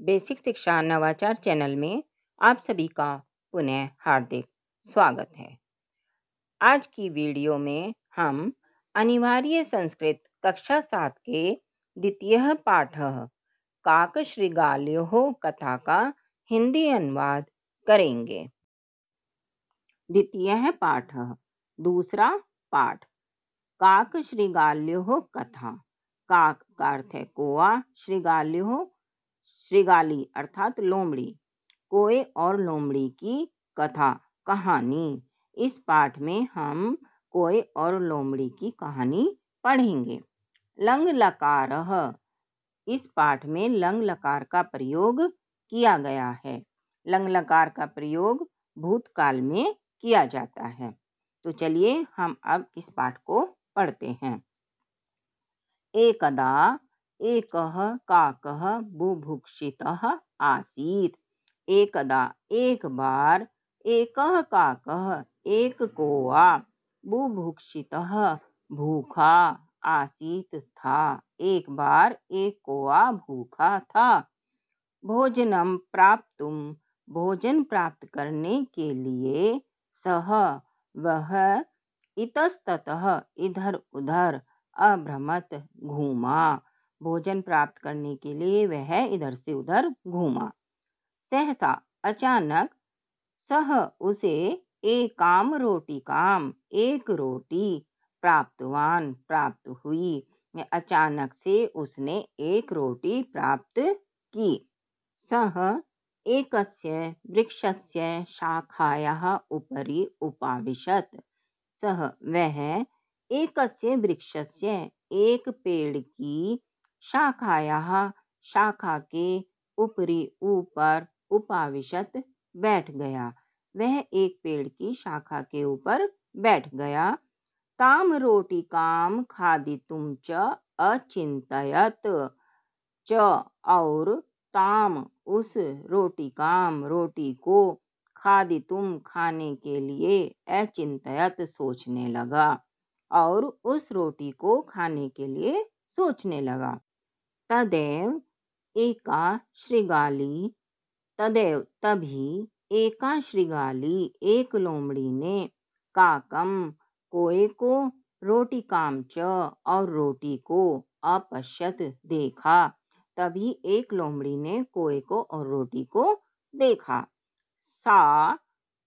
Basic शिक्षा नवाचार channel में आप सभी का पुनः हार्दिक स्वागत है। आज की वीडियो में हम अनिवार्य संस्कृत कक्षा 7 के द्वितीय पाठ काकशृगालयोः कथा का हिंदी अनुवाद करेंगे। द्वितीय पाठ, दूसरा पाठ, काकशृगालयोः कथा। काक का अर्थ है कौवा, शृगालयोः शृगाली अर्थात लोमड़ी, कोए और लोमड़ी की कथा कहानी। इस पाठ में हम कोए और लोमड़ी की कहानी पढ़ेंगे। लंग लकार, इस पाठ में लंग लकार का प्रयोग किया गया है। लंग लकार का प्रयोग भूतकाल में किया जाता है। तो चलिए हम अब इस पाठ को पढ़ते हैं। एकदा एकः काकः बुभुक्षितः आसीत्। एकदा एक बार, एकः काकः एक कौवा, बुभुक्षितः भूखा, आसीत् था, एक बार एक कौवा भूखा था। भोजनं प्राप्तुं, भोजन प्राप्त करने के लिए, सः वह, इतस्ततः इधर उधर, अभ्रमत घूमा, भोजन प्राप्त करने के लिए वह इधर से उधर घूमा। सहसा अचानक, सह उसे एकाम रोटिकाम, एक रोटी, प्राप्तवान प्राप्त हुई, अचानक से उसने एक रोटी प्राप्त की। सह एकस्य वृक्षस्य शाखायाः उपरि उपाविशत। सह वह, एकस्य वृक्षस्य एक पेड़ की, शाखायाः शाखा के, उपरि ऊपर, उपाविशत बैठ गया, वह एक पेड़ की शाखा के ऊपर बैठ गया। ताम रोटिकाम खादितुं च अचिंतयत, च और, ताम उस, रोटिकाम रोटी को, खादितुम खाने के लिए, अचिंतयत सोचने लगा, और उस रोटी को खाने के लिए सोचने लगा। तदेव एका शृगाली, तदेव तभी, एका शृगाली एक लोमड़ी ने, काकम कोए को, रोटिकाम च और रोटी को, अपश्यत देखा, तभी एक लोमड़ी ने कोए को और रोटी को देखा। सा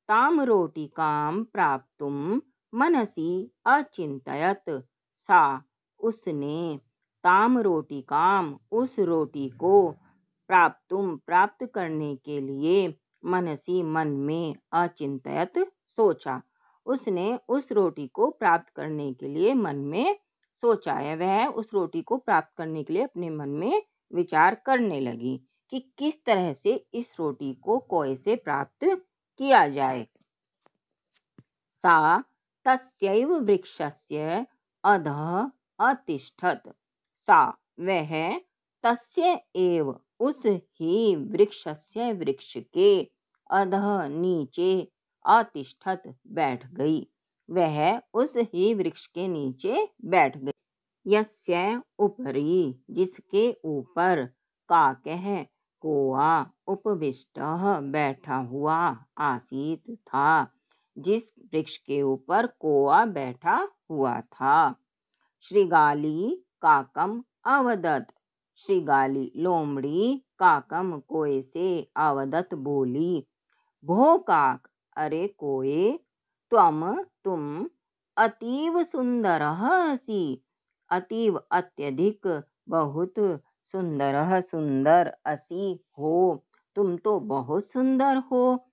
ताम रोटिकाम प्राप्तुम मनसि अचिंतयत, सा उसने, ताम रोटिकाम उस रोटी को, प्राप्तुम प्राप्त करने के लिए, मनसी मन में, अचिंतयत सोचा, उसने उस रोटी को प्राप्त करने के लिए मन में सोचा है। वह उस रोटी को प्राप्त करने के लिए अपने मन में विचार करने लगी कि किस तरह से इस रोटी को कोए से प्राप्त किया जाए। सा तस्यैव वृक्षस्य अधः अतिष्ठत। सा वह, तस्य एव उस ही वृक्षस्य वृक्ष के, अधः नीचे, अतिष्ठत बैठ गई, वह उस ही वृक्ष के नीचे बैठ गई। यस्य उपरि जिसके ऊपर, काकः कौवा, उपविष्टः बैठा हुआ, आसीत था, जिस वृक्ष के ऊपर कौवा बैठा हुआ था। शृगाली काकम अवदत, शृगाली लोमड़ी काकम कोए से, अवदत बोली, भो काक अरे कोए, तुम अतीव सुंदरः असि, अतीव अत्यधिक, बहुत, सुंदरः सुंदर, असि हो, तुम तो बहुत सुंदर हो।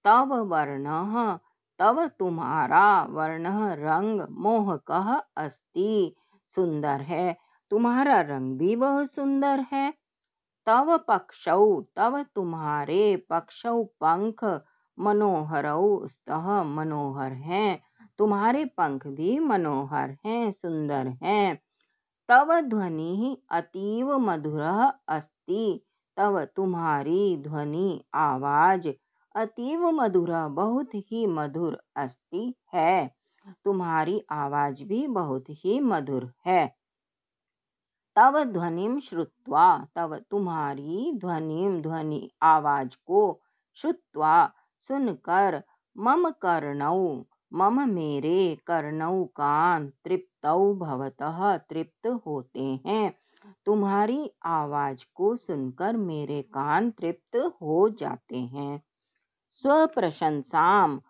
तव वर्णः, तव तुम्हारा, वर्णः रंग, मोहकः अस्ति सुंदर है, तुम्हारा रंग भी बहुत सुंदर है। तव पक्षौ, तव तुम्हारे, पक्षौ पंख, मनोहरौ स्तः मनोहर हैं, तुम्हारे पंख भी मनोहर हैं, सुंदर हैं। तव ध्वनि अतीव मधुरः अस्ति, तव तुम्हारी ध्वनि आवाज, अतीव मधुर बहुत ही मधुर, अस्ति है, तुम्हारी आवाज भी बहुत ही मधुर है। तव ध्वनिम श्रुत्वा, तव तुम्हारी ध्वनिम ध्वनि आवाज को, श्रुत्वा सुनकर, मम कर्णौ मम मेरे कर्णौ कान, तृप्तौ भवतः तृप्त होते हैं। तुम्हारी आवाज को सुनकर मेरे कान तृप्त हो जाते हैं। स्वप्रशंसाम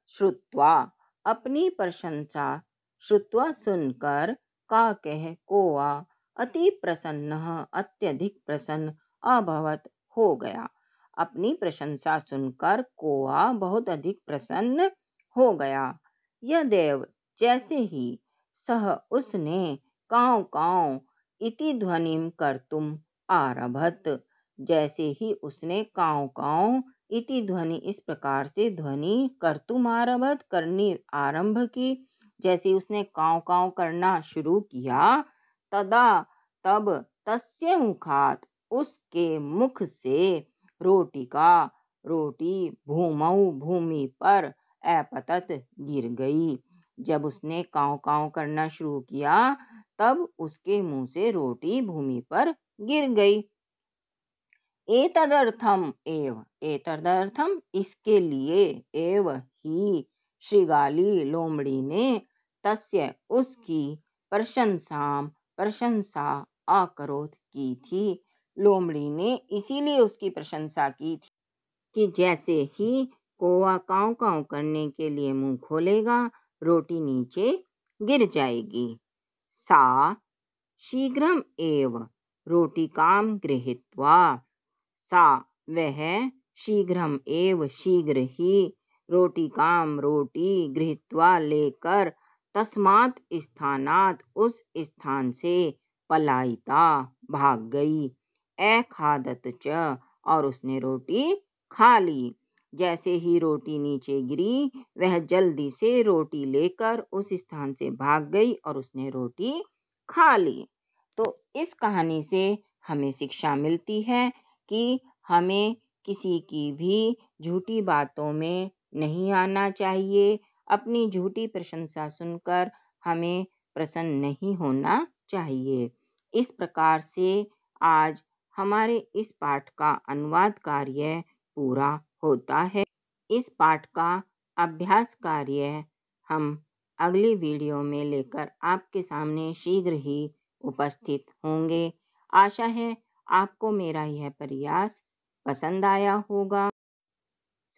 श्रुत्वा, अपनी प्रशंसा, श्रुत्वा सुनकर, का कह कोआ, अति प्रसन्न अत्यधिक प्रसन्न, अभवत हो गया। अपनी प्रशंसा सुनकर कोआ बहुत अधिक प्रसन्न हो गया। यदेव जैसे ही, सह उसने, काँव काँव इति ध्वनिम कर्तुम आरभत, जैसे ही उसने काँव काँव इति ध्वनि इस प्रकार से ध्वनि कर्तुम आरभत करनी आरंभ की, जैसे उसने काँव काँव करना शुरू किया, तदा तब तस्य मुखात उसके मुख से, रोटिका रोटी, भूमौ भूमि पर, अपतत गिर गई। जब उसने काँव काँव करना शुरू किया तब उसके मुंह से रोटी भूमि पर गिर गई। एतदर्थम एव, एतदर्थम इसके लिए, एव ही, श्रीगाली लोमड़ी ने, तस्य उसकी, प्रशंसा अकरोत की थी। लोमड़ी ने इसीलिए उसकी प्रशंसा की थी कि जैसे ही कौवा काँव काँव करने के लिए मुंह खोलेगा, रोटी नीचे गिर जाएगी। सा शीघ्रम एव रोटिकाम गृहीत्वा, सा वह, शीघ्रम एव शीघ्र ही, रोटिकाम रोटी, गृहीत्वा लेकर, तस्मात् स्थानात् उस स्थान से, पलायिता भाग गई, अखादत च और उसने रोटी खा ली। जैसे ही रोटी नीचे गिरी, वह जल्दी से रोटी लेकर उस स्थान से भाग गई और उसने रोटी खा ली। तो इस कहानी से हमें शिक्षा मिलती है कि हमें किसी की भी झूठी बातों में नहीं आना चाहिए। अपनी झूठी प्रशंसा सुनकर हमें प्रसन्न नहीं होना चाहिए। इस प्रकार से आज हमारे इस पाठ का अनुवाद कार्य पूरा होता है। इस पाठ का अभ्यास कार्य हम अगली वीडियो में लेकर आपके सामने शीघ्र ही उपस्थित होंगे। आशा है आपको मेरा यह प्रयास पसंद आया होगा।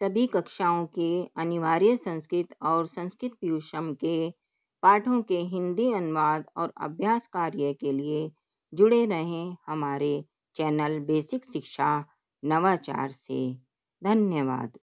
सभी कक्षाओं के अनिवार्य संस्कृत और संस्कृत प्यूषम के पाठों के हिंदी अनुवाद और अभ्यास कार्य के लिए जुड़े रहें हमारे चैनल बेसिक शिक्षा नवाचार से। धन्यवाद।